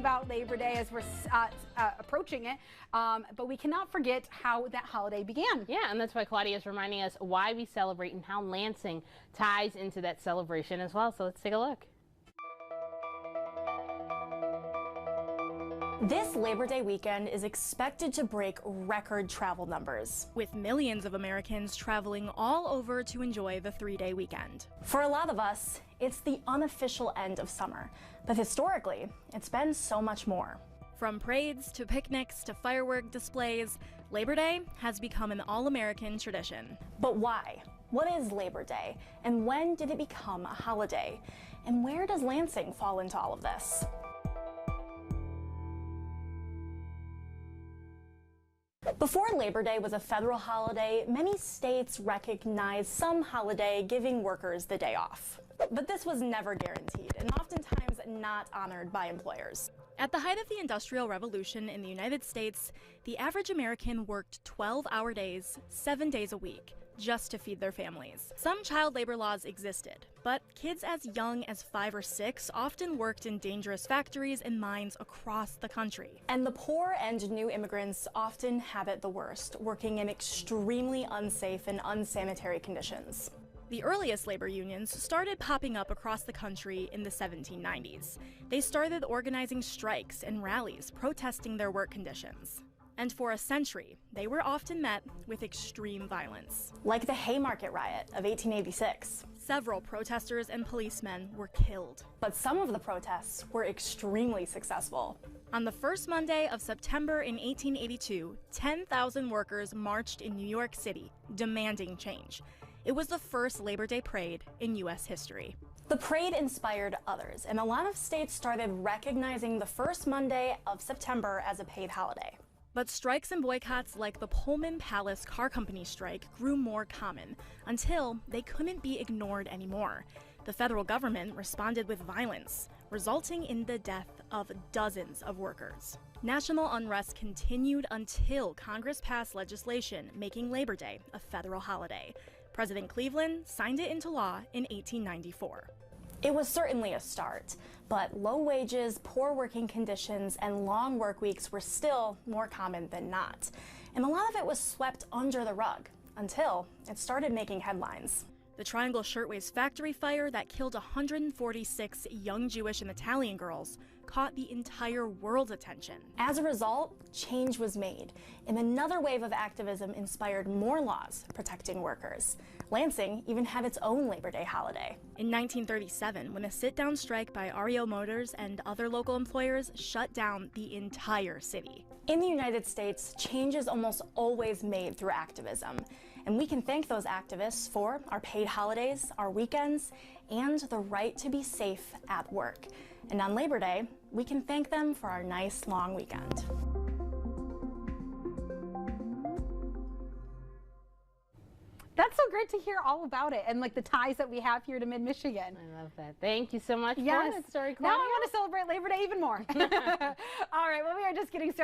about Labor Day as we're approaching it, but we cannot forget how that holiday began. Yeah, and that's why Claudia is reminding us why we celebrate and how Lansing ties into that celebration as well. So let's take a look. This Labor Day weekend is expected to break record travel numbers, with millions of Americans traveling all over to enjoy the three-day weekend. For a lot of us, it's the unofficial end of summer, but historically, it's been so much more. From parades to picnics to firework displays, Labor Day has become an all-American tradition. But why? What is Labor Day, and when did it become a holiday? And where does Lansing fall into all of this? Before Labor Day was a federal holiday, many states recognized some holiday giving workers the day off. But this was never guaranteed and oftentimes not honored by employers. At the height of the Industrial Revolution in the United States, the average American worked 12-hour days, 7 days a week, just to feed their families. Some child labor laws existed, but kids as young as 5 or 6 often worked in dangerous factories and mines across the country. And the poor and new immigrants often have it the worst, working in extremely unsafe and unsanitary conditions. The earliest labor unions started popping up across the country in the 1790s. They started organizing strikes and rallies protesting their work conditions. And for a century, they were often met with extreme violence. Like the Haymarket Riot of 1886. Several protesters and policemen were killed. But some of the protests were extremely successful. On the first Monday of September in 1882, 10,000 workers marched in New York City, demanding change. It was the first Labor Day parade in U.S. history. The parade inspired others, and a lot of states started recognizing the first Monday of September as a paid holiday. But strikes and boycotts like the Pullman Palace Car Company strike grew more common until they couldn't be ignored anymore. The federal government responded with violence, resulting in the death of dozens of workers. National unrest continued until Congress passed legislation making Labor Day a federal holiday. President Cleveland signed it into law in 1894. It was certainly a start, but low wages, poor working conditions, and long work weeks were still more common than not. And a lot of it was swept under the rug until it started making headlines. The Triangle Shirtwaist factory fire that killed 146 young Jewish and Italian girls caught the entire world's attention. As a result, change was made, and another wave of activism inspired more laws protecting workers. Lansing even had its own Labor Day holiday. In 1937, when a sit-down strike by REO Motors and other local employers shut down the entire city. In the United States, change is almost always made through activism, and we can thank those activists for our paid holidays, our weekends, and the right to be safe at work. And on Labor Day, we can thank them for our nice long weekend. That's so great to hear all about it and like the ties that we have here to Mid-Michigan. I love that. Thank you so much for Yes. that story, Claudia. Now I want to celebrate Labor Day even more. All right, well, we are just getting started.